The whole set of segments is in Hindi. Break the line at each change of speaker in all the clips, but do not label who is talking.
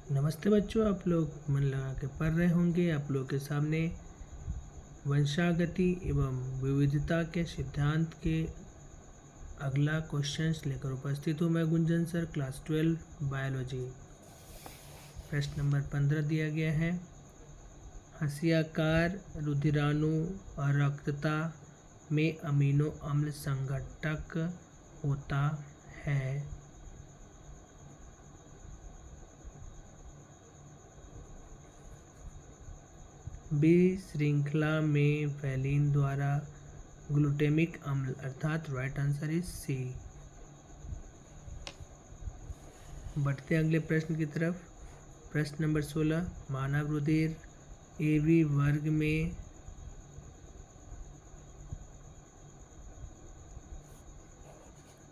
नमस्ते बच्चों, आप लोग मन लगा के पढ़ रहे होंगे। आप लोग के सामने वंशागति एवं विविधता के सिद्धांत के अगला क्वेश्चंस लेकर उपस्थित हूँ। मैं गुंजन सर, क्लास 12 बायोलॉजी। प्रश्न नंबर 15 दिया गया है। हंसियाकार रुधिराणु अरक्तता में अमीनो अम्ल संघटक होता है। बी श्रृंखला में वैलिन द्वारा ग्लूटामिक अम्ल अर्थात राइट आंसर इज सी। बढ़ते अगले प्रश्न की तरफ। प्रश्न नंबर 16। मानव रुधिर एबी वर्ग में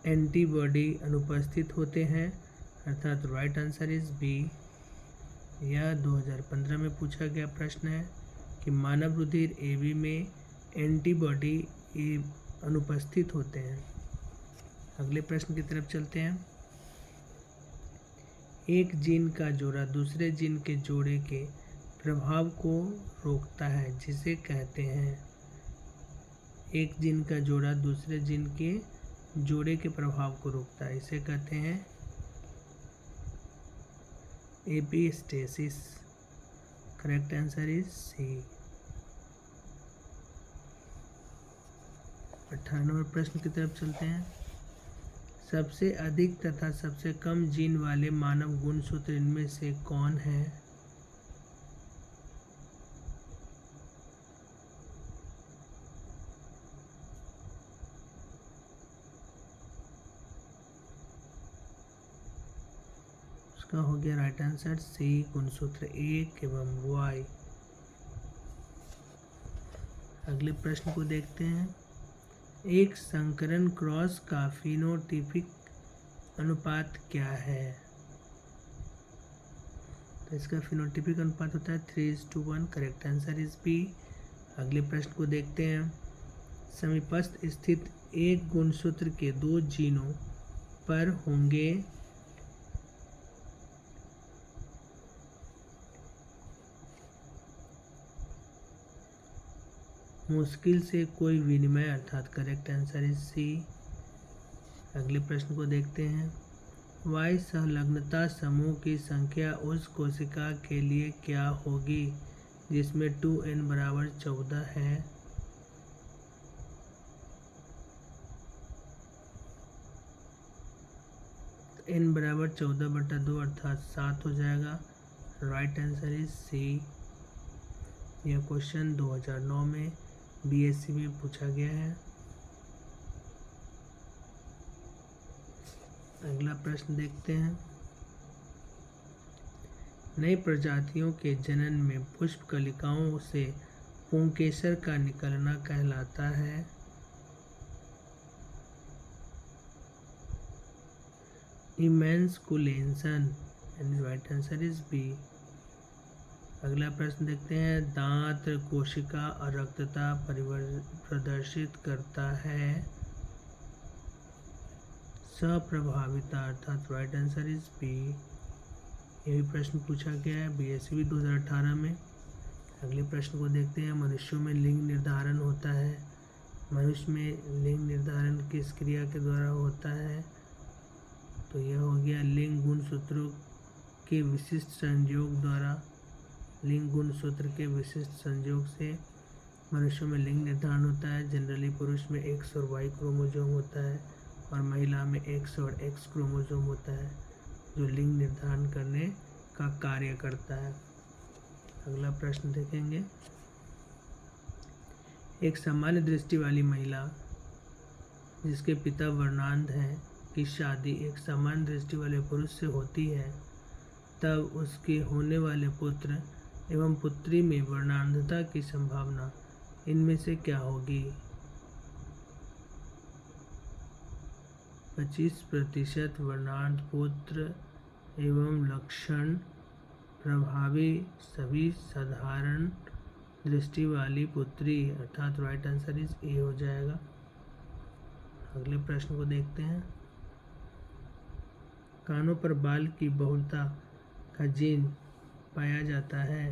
एंटीबॉडी अनुपस्थित होते हैं अर्थात राइट आंसर इज बी। यह 2015 में पूछा गया प्रश्न है कि मानव रुधिर एबी में एंटीबॉडी अनुपस्थित होते हैं। अगले प्रश्न की तरफ चलते हैं। एक जीन का जोड़ा दूसरे जीन के जोड़े के प्रभाव को रोकता है जिसे कहते हैं। एक जीन का जोड़ा दूसरे जीन के जोड़े के प्रभाव को रोकता है, इसे कहते हैं epistasis. Correct answer is C. 18 number प्रश्न की तरफ चलते हैं। सबसे अधिक तथा सबसे कम जीन वाले मानव गुणसूत्र इनमें से कौन है? उसका हो गया राइट आंसर सी, गुणसूत्र 1 एवं वाई। अगले प्रश्न को देखते हैं। एक संकरण क्रॉस का फिनोटिपिक अनुपात क्या है? तो इसका फिनोटिपिक अनुपात होता है 3:1। Correct answer is B. अगले प्रश्न को देखते हैं। समीपस्थ स्थित एक गुणसूत्र के दो जीनों पर होंगे मुश्किल से कोई विनिमय अर्थात करेक्ट आंसर इज सी। अगले प्रश्न को देखते हैं। वाई संलग्नता समूह की संख्या उस कोशिका के लिए क्या होगी जिसमें 2n बराबर 14 है? n बराबर 14/2 अर्थात 7 हो जाएगा। Right answer is C. यह क्वेश्चन 2009 में बीएससी में पूछा गया है। अगला प्रश्न देखते हैं। नई प्रजातियों के जनन में पुष्प कलिकाओं से पुंकेसर का निकलना कहलाता है। Emasculation. Right answer is B. अगला प्रश्न देखते हैं। दांत कोशिका अरक्तता प्रदर्शित करता है। सप्रभाविता अर्थात राइट आंसर इज बी। यही प्रश्न पूछा गया है बीएससी 2018 में। अगले प्रश्न को देखते हैं। मनुष्यों में लिंग निर्धारण होता है। मनुष्य में लिंग निर्धारण किस क्रिया के द्वारा होता है? तो यह हो गया लिंग गुणसूत्रों के विशिष्ट संयोग द्वारा। लिंग गुणसूत्र के विशिष्ट संयोग से मनुष्यों में लिंग निर्धारण होता है। जनरली पुरुष में X और Y क्रोमोसोम होता है और महिला में X और X क्रोमोसोम होता है जो लिंग निर्धारण करने का कार्य करता है। अगला प्रश्न देखेंगे। एक सामान्य दृष्टि वाली महिला जिसके पिता वर्णांध हैं की शादी एक सामान्य दृष्टि वाले पुरुष से होती है, तब उसके होने वाले पुत्र एवं पुत्री में वर्णांधता की संभावना इनमें से क्या होगी? 25% वर्णांध पुत्र एवं लक्षण प्रभावी सभी साधारण दृष्टि वाली पुत्री अर्थात राइट आंसर इज ए हो जाएगा। अगले प्रश्न को देखते हैं। कानों पर बाल की बहुलता का जीन पाया जाता है?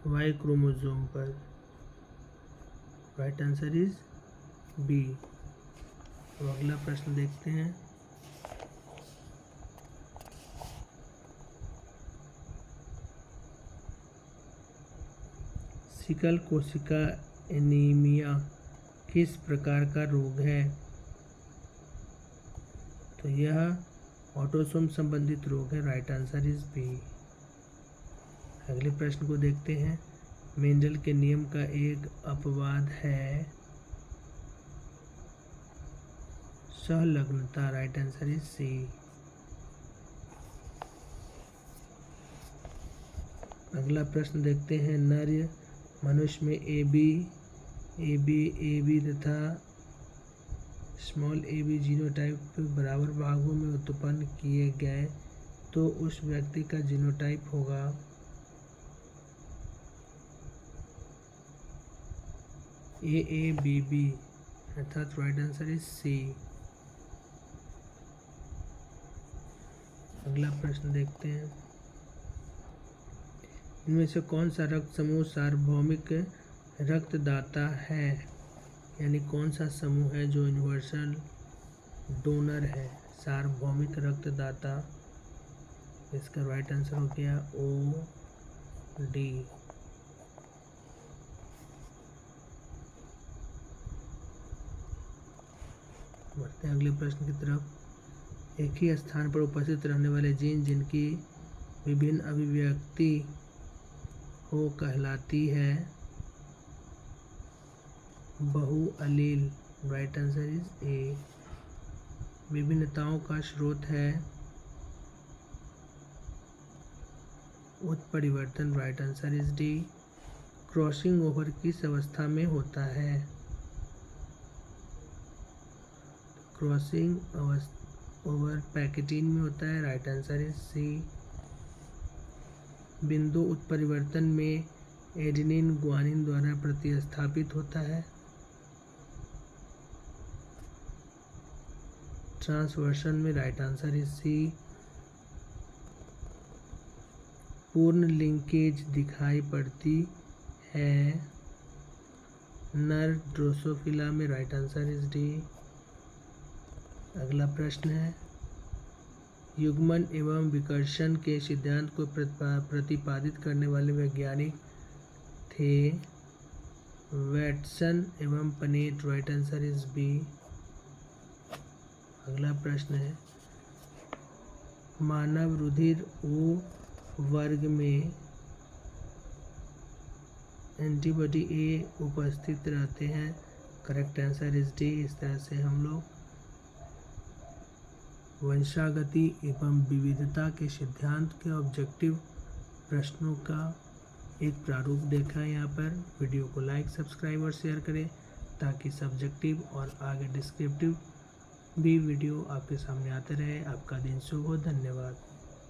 वाई क्रोमोसोम पर। Right answer is B. तो अगला प्रश्न देखते हैं। सिकल कोशिका एनीमिया किस प्रकार का रोग है? तो यह ऑटोसोम संबंधित रोग है। Right answer is B. अगले प्रश्न को देखते हैं। मेंडल के नियम का एक अपवाद है सहलग्नता। Right answer is C. अगला प्रश्न देखते हैं। नर मनुष्य में ए बी तथा स्मॉल ए बी जीनोटाइप बराबर भागों में उत्पन्न किए गए तो उस व्यक्ति का जीनोटाइप होगा ए बी बी, अर्थात राइट आंसर इज सी। अगला प्रश्न देखते हैं। इनमें से कौन सा रक्त समूह सार्वभौमिक रक्तदाता है? यानी कौन सा समूह है जो यूनिवर्सल डोनर है, सार्वभौमिक रक्तदाता? इसका राइट आंसर हो गया ओ डी। बढ़ते हैं अगले प्रश्न की तरफ। एक ही स्थान पर उपस्थित रहने वाले जीन जिनकी विभिन्न अभिव्यक्ति हो कहलाती है बहुअलील। Right answer is A. विभिन्नताओं का स्रोत है उत्परिवर्तन। Right answer is D. Crossing over किस अवस्था में होता है? क्रॉसिंग ओवर पैकेटीन में होता है। Right answer is C. बिंदु उत्परिवर्तन में एडेनिन ग्वानिन द्वारा प्रतिस्थापित होता है। ट्रांसवर्सन में। Right answer is C. पूर्ण लिंकेज दिखाई पड़ती है नर ड्रोसोफिला में। Right answer is D. अगला प्रश्न है। युग्मन एवं विकर्षण के सिद्धांत को प्रतिपादित करने वाले वैज्ञानिक थे वैटसन एवं Punnett. Right answer is B. अगला प्रश्न है। मानव रुधिर ओ वर्ग में एंटीबॉडी ए उपस्थित रहते हैं। Correct answer is D. इस तरह से हम लोग वंशागति एवं विविधता के सिद्धांत के ऑब्जेक्टिव प्रश्नों का एक प्रारूप देखा है। यहाँ पर वीडियो को लाइक, सब्सक्राइब और शेयर करें ताकि सब्जेक्टिव और आगे डिस्क्रिप्टिव भी वीडियो आपके सामने आते रहे। आपका दिन शुभ हो। धन्यवाद।